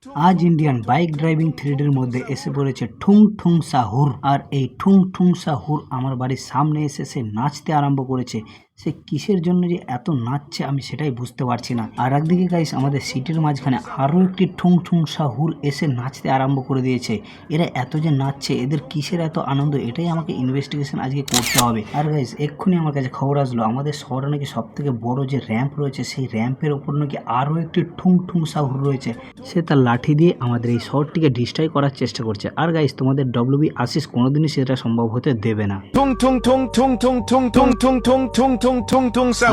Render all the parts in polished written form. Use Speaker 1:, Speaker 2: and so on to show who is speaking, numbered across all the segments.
Speaker 1: আজ Indian bike driving থ্রিডির মধ্যে এসে পড়েছে ঠুং ঠুং সাহুর। আর এই ঠুং ঠুং সাহুর আমার বাড়ির সামনে এসে সে নাচতে আরম্ভ করেছে। সে কিসের জন্য যে এত নাচছে আমি সেটাই বুঝতে পারছি না। আর একদিকে গাইস আমাদের সিটির মাঝখানে আরও একটি ঠুং ঠুং সাহুর এসে নাচতে আরম্ভ করে দিয়েছে। এরা এত যে নাচছে, এদের কিসের এত আনন্দ, এটাই আমাকে ইনভেস্টিগেশন আজকে করতে হবে। আর গাইস এক্ষুনি আমার কাছে খবর আসলো আমাদের শহরে নাকি সব থেকে বড় যে র্যাম্প রয়েছে সেই র্যাম্পের ওপর নাকি আরও একটি ঠুং ঠুং সাহুর রয়েছে। সে তার লাঠি দিয়ে আমাদের এই শহরটিকে ডিস্ট্রয় করার চেষ্টা করছে। আর গাইস তোমাদের ডব্লিউবি আশিস কোনোদিনই সেটা সম্ভব হতে দেবে না।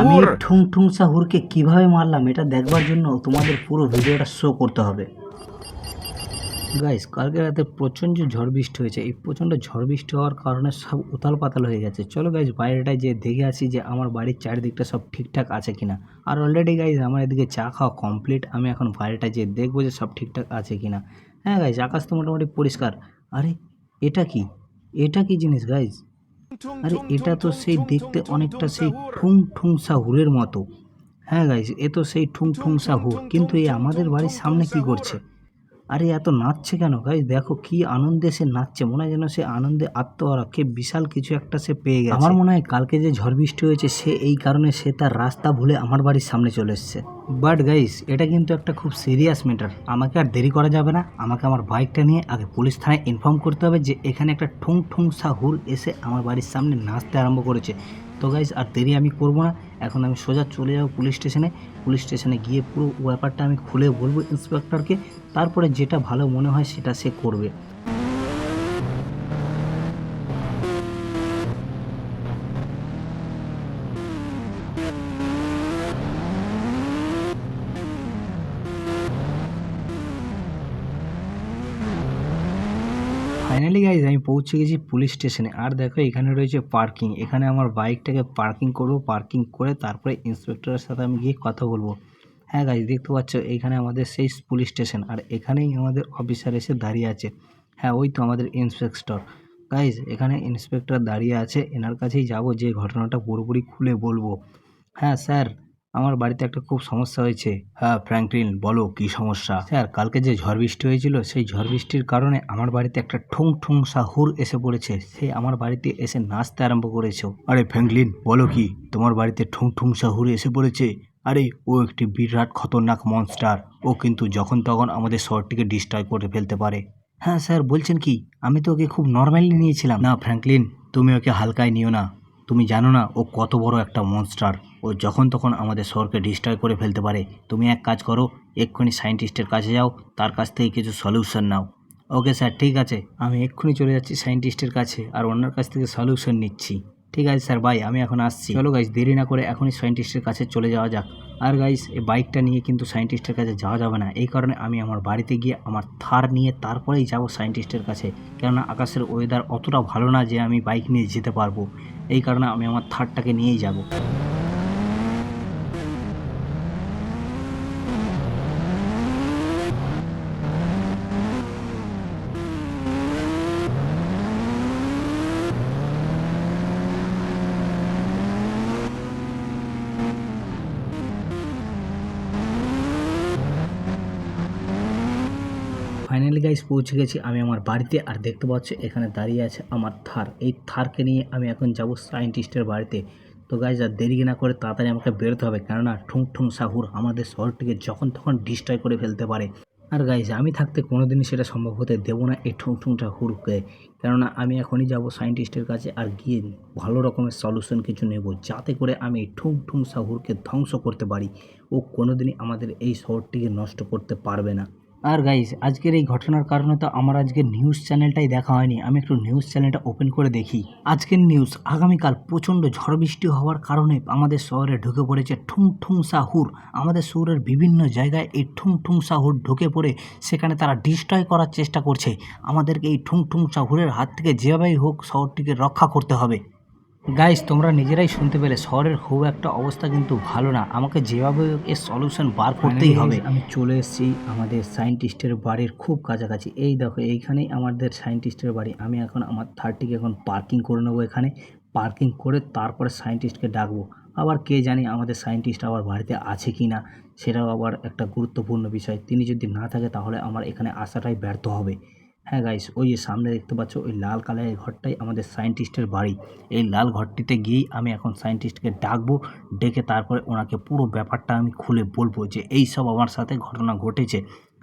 Speaker 1: আমি ঠুং ঠুং সাহুরকে কিভাবে মারলাম এটা দেখবার জন্য তোমাদের পুরো ভিডিওটা শো করতে হবে। গাইস কালকে রাতে প্রচণ্ড ঝড় বৃষ্টি হয়েছে। এই প্রচণ্ড ঝড় বৃষ্টি হওয়ার কারণে সব উতাল পাতাল হয়ে গেছে। চলো গাইস বাইরেটায় যে দেখে আসি যে আমার বাড়ির চারিদিকটা সব ঠিকঠাক আছে কিনা। আর অলরেডি গাইস আমার এদিকে চা খাওয়া কমপ্লিট। আমি এখন বাইরেটায় যে দেখবো যে সব ঠিকঠাক আছে কিনা। হ্যাঁ গাইস আকাশ তো মোটামুটি পরিষ্কার। আরে এটা কি, এটা কি জিনিস গাইস? আরে এটা তো সেই দেখতে অনেকটা সেই ঠুং ঠুং সাহুরের মতো। হ্যাঁ গাইস এ তো সেই ঠুং ঠুং সাহুর, কিন্তু এই আমাদের বাড়ির সামনে কি করছে? আরে এত নাচছে কেন গাইস? দেখো কি আনন্দে সে নাচছে, মনে হয় যেন সে আনন্দে আত্মহারা, কে বিশাল কিছু একটা সে পেয়ে গেছে। আমার মনে হয় কালকে যে ঝড় বৃষ্টি হয়েছে সে এই কারণে সে তার রাস্তা ভুলে আমার বাড়ির সামনে চলে এসছে। বাট গাইস এটা কিন্তু একটা খুব সিরিয়াস ম্যাটার। আমাকে আর দেরি করা যাবে না, আমাকে আমার বাইকটা নিয়ে আগে পুলিশ থানায় ইনফর্ম করতে হবে যে এখানে একটা ঠুং ঠুং সাহুর এসে আমার বাড়ির সামনে নাচতে আরম্ভ করেছে। তো গাইস আর দেরি আমি করবো না, এখন আমি সোজা চলে যাবো পুলিশ স্টেশনে। পুলিশ স্টেশনে গিয়ে পুরো ব্যাপারটা আমি খুলে বলবো ইন্সপেক্টরকে, তারপরে যেটা ভালো মনে হয় সেটা সে করবে। ফাইনালি গাইজ আমি পৌঁছে গেছি পুলিশ স্টেশনে। আর দেখো এখানে রয়েছে পার্কিং, এখানে আমার বাইকটাকে পার্কিং করব, পার্কিং করে তারপরে ইন্সপেক্টরের সাথে আমি গিয়ে কথা বলবো। হ্যাঁ গাইজ দেখতে পাচ্ছ এইখানে আমাদের সেই পুলিশ স্টেশন, আর এখানেই আমাদের অফিসার এসে দাঁড়িয়ে আছে। হ্যাঁ ওই তো আমাদের ইন্সপেক্টর। গাইজ এখানে ইন্সপেক্টর দাঁড়িয়ে আছে, এনার কাছেই যাব যে ঘটনাটা পুরোপুরি খুলে বলবো। হ্যাঁ স্যার আমার বাড়িতে একটা খুব সমস্যা হয়েছে। হ্যাঁ ফ্র্যাঙ্কলিন বলো কি সমস্যা? স্যার কালকে যে ঝড় বৃষ্টি হয়েছিল সেই ঝড় বৃষ্টির কারণে আমার বাড়িতে একটা ঠুং ঠুং সাহুর এসে পড়েছে। সে আমার বাড়িতে এসে নাচতে আরম্ভ করেছে। আরে ফ্র্যাঙ্কলিন বলো কি, তোমার বাড়িতে ঠুং ঠুং সাহুর এসে পড়েছে? আরে ও একটি বিরাট খতরনাক মনস্টার, ও কিন্তু যখন তখন আমাদের শহরটিকে ডিস্ট্রয় করে ফেলতে পারে। হ্যাঁ স্যার বলছেন কি? আমি তো ওকে খুব নর্মালি নিয়েছিলাম। না ফ্র্যাঙ্কলিন তুমি ওকে হালকায় নিও না, তুমি জানো না ও কত বড় একটা মনস্টার। ও যখন তখন আমাদের শহরকে ডিস্ট্রয় করে ফেলতে পারে। তুমি এক কাজ করো, এক্ষুনি সায়েন্টিস্টের কাছে যাও, তার কাছ থেকে কিছু সলিউশন নাও। ওকে স্যার ঠিক আছে, আমি এক্ষুনি চলে যাচ্ছি সায়েন্টিস্টের কাছে আর ওনার কাছ থেকে সলিউশন নিচ্ছি। ঠিক আছে স্যার বাই, আমি এখন আসছি। চলো গাইস দেরি না করে এখনই সায়েন্টিস্টের কাছে চলে যাওয়া যাক। আর গাইস এই বাইকটা নিয়ে কিন্তু সায়েন্টিস্টের কাছে যাওয়া যাবে না, এই কারণে আমি আমার বাড়িতে গিয়ে আমার থার নিয়ে তারপরেই যাব সায়েন্টিস্টের কাছে। কেননা আকাশের ওয়েদার অতটা ভালো না যে আমি বাইক নিয়ে যেতে পারবো, এই কারণে আমি আমার থারটাকে নিয়েই যাব। ফাইনালি গাইস পৌঁছে গেছি আমি আমার বাড়িতে। আর দেখতে পাচ্ছ এখানে দাঁড়িয়ে আছে আমার থার, এই থারকে নিয়ে আমি এখন যাব সায়েন্টিস্টের বাড়িতে। তো গাইস আর দেরি না করে তাড়াতাড়ি আমাকে বেরোতে হবে, কেননা ঠুং ঠুং সাহুর আমাদের শহরটিকে যখন তখন ডিস্ট্রয় করে ফেলতে পারে। আর গাইস আমি থাকতে কোনোদিনই সেটা সম্ভব হতে দেবো না এই ঠুং ঠুং সাহুরকে, কেননা আমি এখনই যাব সায়েন্টিস্টের কাছে আর গিয়ে ভালো রকমের সলিউশন কিছু নেব, যাতে করে আমি এই ঠুং ঠুং সাহুরকে ধ্বংস করতে পারি। ও কোনোদিনই আমাদের এই শহরটিকে নষ্ট করতে পারবে না। আর গাইস আজকের এই ঘটনার কারণে তো আমার আজকের নিউজ চ্যানেলটাই দেখা হয়নি, আমি একটু নিউজ চ্যানেলটা ওপেন করে দেখি। আজকের নিউজ, আগামীকাল প্রচণ্ড ঝড় বৃষ্টি হওয়ার কারণে আমাদের শহরে ঢুকে পড়েছে ঠুং ঠুং সাহুর। আমাদের শহরের বিভিন্ন জায়গায় এই ঠুং ঠুং সাহুর ঢুকে পড়ে সেখানে তারা ডিস্ট্রয় করার চেষ্টা করছে। আমাদেরকে এই ঠুং ঠুং সাহুরের হাত থেকে যেভাবেই হোক শহরটিকে রক্ষা করতে হবে। গাইস তোমরা নিজেরাই শুনতে পেলে শহরের খুব একটা অবস্থা কিন্তু ভালো না, আমাকে যেভাবে এর সলিউশন বার করতেই হবে। আমি চলে এসেছি আমাদের সায়েন্টিস্টের বাড়ির খুব কাছাকাছি। এই দেখো এইখানেই আমাদের সায়েন্টিস্টের বাড়ি। আমি এখন আমার থার্টিকে এখন পার্কিং করে নেবো, এখানে পার্কিং করে তারপরে সায়েন্টিস্টকে ডাকবো। আবার কে জানি আমাদের সায়েন্টিস্ট আবার বাড়িতে আছে কি না, সেটাও আবার একটা গুরুত্বপূর্ণ বিষয়। তিনি যদি না থাকে তাহলে আমার এখানে আসাটাই ব্যর্থ হবে। হ্যাঁ গাইস, ওই যে সামনে দেখতে পাচ্ছ ওই লাল কালারের ঘরটাই আমাদের সায়েন্টিস্টের বাড়ি। এই লাল ঘরটিতে গিয়েই আমি এখন সায়েন্টিস্টকে ডাকবো, ডেকে তারপরে ওনাকে পুরো ব্যাপারটা আমি খুলে বলবো যে এই সব আমার সাথে ঘটনা ঘটেছে।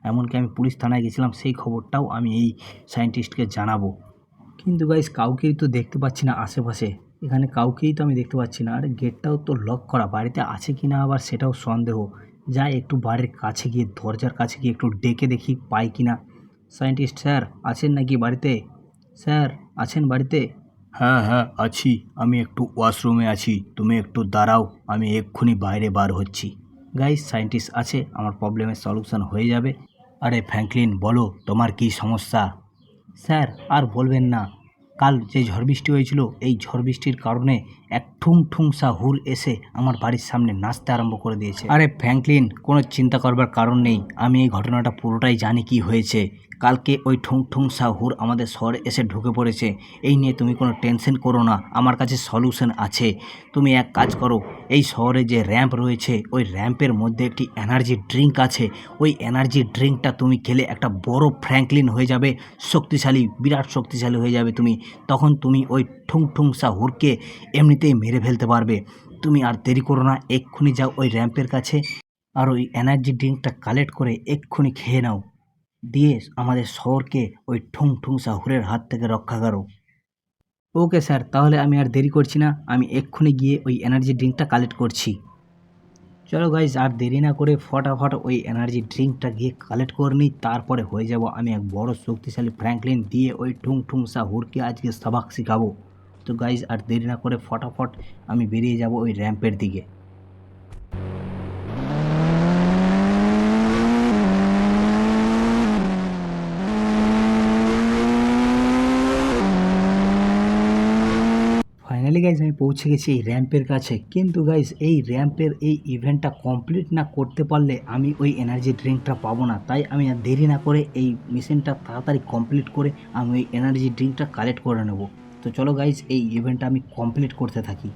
Speaker 1: এমনকি আমি পুলিশ থানায় গেছিলাম, সেই খবরটাও আমি এই সায়েন্টিস্টকে জানাবো। কিন্তু গাইস কাউকেই তো দেখতে পাচ্ছি না আশেপাশে। এখানে কাউকেই তো আমি দেখতে পাচ্ছি না। আর গেটটাও তো লক করা, বাড়িতে আছে কি না আবার সেটাও সন্দেহ। যাই একটু বাড়ির কাছে গিয়ে দরজার কাছে গিয়ে একটু ডেকে দেখি পাই কি না। সায়েন্টিস্ট স্যার আছেন নাকি বাড়িতে? স্যার আছেন বাড়িতে? হ্যাঁ হ্যাঁ আছি, আমি একটু ওয়াশরুমে আছি, তুমি একটু দাঁড়াও, আমি এক্ষুনি বাইরে বার হচ্ছি। গাইস সায়েন্টিস্ট আছে, আমার প্রবলেমের সলিউশন হয়ে যাবে। আরে ফ্র্যাঙ্কলিন বলো, তোমার কী সমস্যা? স্যার আর বলবেন না, কাল যে ঝড় বৃষ্টি হয়েছিল, এই ঝড় বৃষ্টির কারণে এক ঠুংঠুংসা হুর এসে আমার বাড়ির সামনে নাচতে আরম্ভ করে দিয়েছে। আরে ফ্র্যাঙ্কলিন, কোনো চিন্তা করবার কারণ নেই, আমি এই ঘটনাটা পুরোটাই জানি কি হয়েছে। কালকে ওই ঠুংঠুংসা হুর আমাদের শহরে এসে ঢুকে পড়েছে। এই নিয়ে তুমি কোনো টেনশন করো না, আমার কাছে সলিউশন আছে। তুমি এক কাজ করো, এই শহরে যে র্যাম্প রয়েছে ওই র্যাম্পের মধ্যে একটি এনার্জি ড্রিঙ্ক আছে। ওই এনার্জি ড্রিঙ্কটা তুমি খেলে একটা বড় ফ্র্যাঙ্কলিন হয়ে যাবে, শক্তিশালী, বিরাট শক্তিশালী হয়ে যাবে তুমি। তখন তুমি ওই ঠুংঠুংসা হুরকে এমনিতেই মেরে ফেলতে পারবে। তুমি আর দেরি করো না, এক্ষুনি যাও ওই র্যাম্পের কাছে আর ওই এনার্জি ড্রিঙ্কটা কালেক্ট করে এক্ষুনি খেয়ে নাও, দিয়ে আমাদের শহরকে ওই ঠুংঠুংসা হুরের হাত থেকে রক্ষা করো। ওকে স্যার, তাহলে আমি আর দেরি করছি না, আমি এক্ষুনি গিয়ে ওই এনার্জি ড্রিঙ্কটা কালেক্ট করছি। চলো গাইজ, আর দেরি না করে ফটাফট ওই এনার্জি ড্রিঙ্কটা গিয়ে কালেক্ট করে নিই, তারপরে হয়ে যাব আমি এক বড় শক্তিশালী ফ্র্যাঙ্কলিন, দিয়ে ওই ঠুংঠুংসা হুরকে আজকে সবাক শিখাবো। তো গাইজ আর দেরি না করে ফটাফট আমি বেরিয়ে যাব ওই র্যাম্পের দিকে। ফাইনালি গাইজ আমি পৌঁছে গেছি এই র্যাম্পের কাছে। কিন্তু গাইজ এই র্যাম্পের এই ইভেন্টটা কমপ্লিট না করতে পারলে আমি ওই এনার্জি ড্রিঙ্কটা পাবো না। তাই আমি আর দেরি না করে এই মিশনটা তাড়াতাড়ি কমপ্লিট করে আমি ওই এনার্জি ড্রিঙ্কটা কালেক্ট করে নেব। তো চলো গাইজ এই ইভেন্টটা আমি কমপ্লিট করতে থাকি।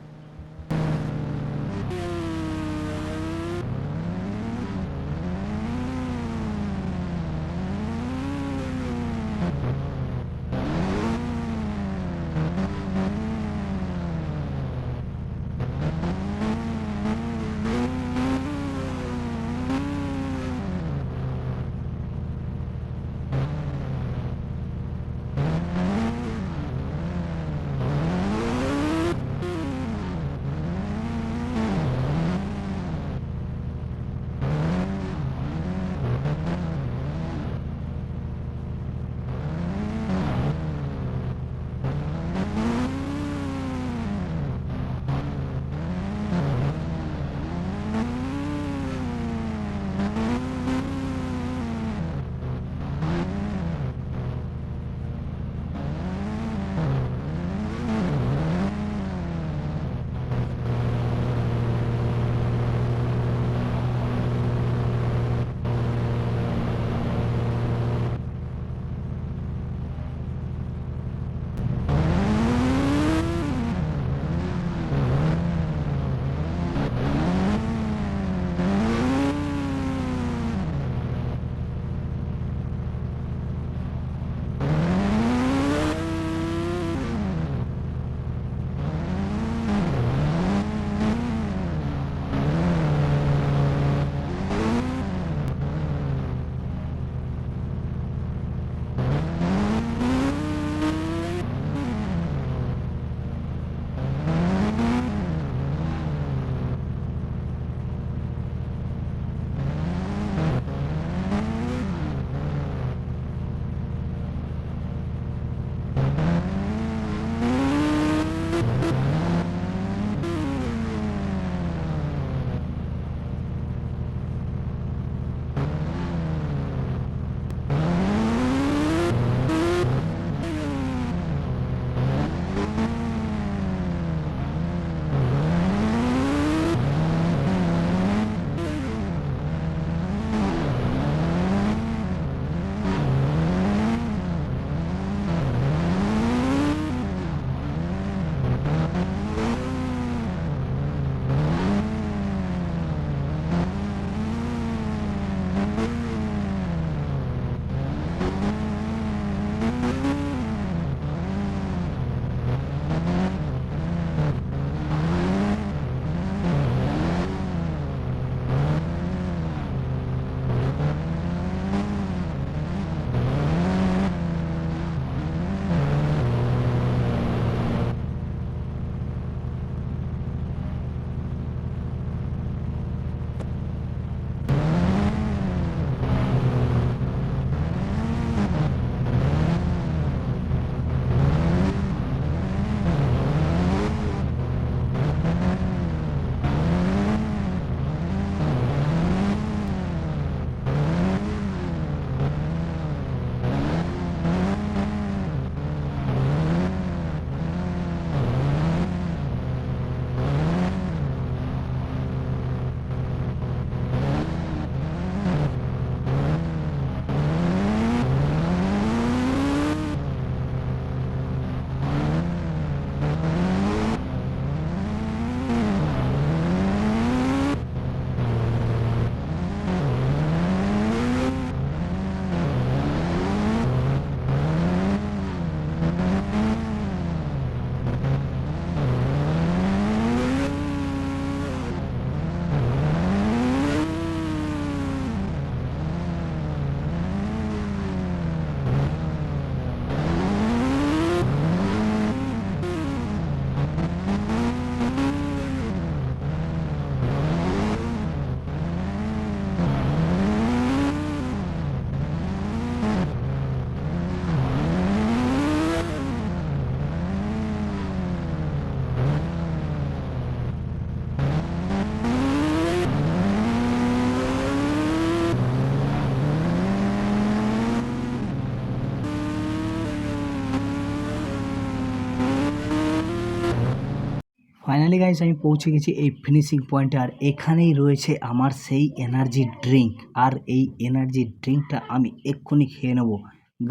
Speaker 1: ফাইনালি গাইস আমি পৌঁছে গেছি এই ফিনিশিং পয়েন্টে, আর এখানেই রয়েছে আমার সেই এনার্জি ড্রিঙ্ক। আর এই এনার্জি ড্রিঙ্কটা আমি এক্ষুনি খেয়ে নেবো।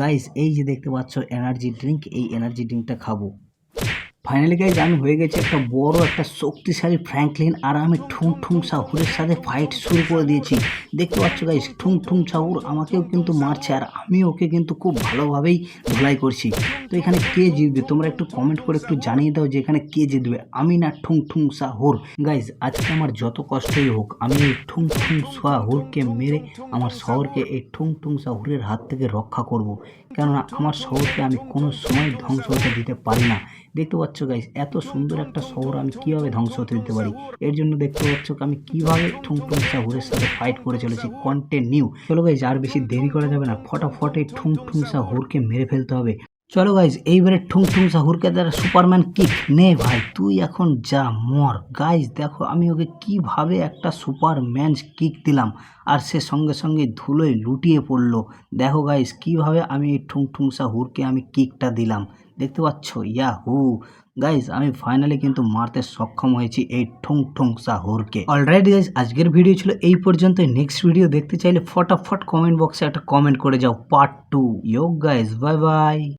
Speaker 1: গাইস এই যে দেখতে পাচ্ছ এনার্জি ড্রিঙ্ক, এই এনার্জি ড্রিঙ্কটা খাবো। ফাইনালি গাইজ আমি হয়ে গেছে একটা বড় একটা শক্তিশালী ফ্র্যাঙ্কলিন, আর আমি ঠুং ঠুং সাহুরের সাথে ফাইট শুরু করে দিয়েছি। দেখতে পাচ্ছ গাইজ ঠুং ঠুং সাহুর আমাকেও কিন্তু মারছে, আর আমি ওকে কিন্তু খুব ভালোভাবেই ধুলাই করছি। তো এখানে কে জিতবে তোমরা একটু কমেন্ট করে একটু জানিয়ে দাও যে এখানে কে জিতবে, আমি না ঠুং ঠুং সাহুর। গাইজ আজকে আমার যত কষ্টই হোক আমি এই ঠুং ঠুং সাহুরকে মেরে আমার শহরকে এই ঠুং ঠুং সাহুরের হাত থেকে রক্ষা করব। কেননা আমার শহরকে আমি কোনো সময় ধ্বংস হতে দিতে পারি না। দেখতে পাচ্ছ গাইস এত সুন্দর একটা শহর আমি কিভাবে ধ্বংস হতে দিতে পারি। এর জন্য দেখতে পাচ্ছ আমি কিভাবে ঠুং ঠুং সাহুরের সাথে ফাইট করে চলেছি। কন্টিনিউ চলো গাইস, আর বেশি দেরি করা যাবে না, ফটাফট এই ঠুং ঠুং সাহুরকে মেরে ফেলতে হবে। চলো গাইজ এইবারে ঠুং ঠুং সাহুরকে দ্বারা সুপারম্যান কিক নে ভাই, তুই এখন যা মর। গাইজ দেখো আমি ওকে কিভাবে একটা সুপারম্যান কিক দিলাম, আর সে সঙ্গে সঙ্গে ধুলোয় লুটিয়ে পড়লো। দেখো গাইজ কিভাবে আমি এই ঠুং ঠুং সাহুরকে আমি কিকটা দিলাম, দেখতে পাচ্ছ ইয়াহু। গাইজ আমি ফাইনালি কিন্তু মারতে সক্ষম হয়েছি এই ঠুং ঠুং সাহুরকে। অলরাইট গাইজ আজকের ভিডিও ছিল এই পর্যন্ত। নেক্সট ভিডিও দেখতে চাইলে ফটাফট কমেন্ট বক্সে একটা কমেন্ট করে যাও পার্ট 2। ইয়ো গাইজ বাই বাই।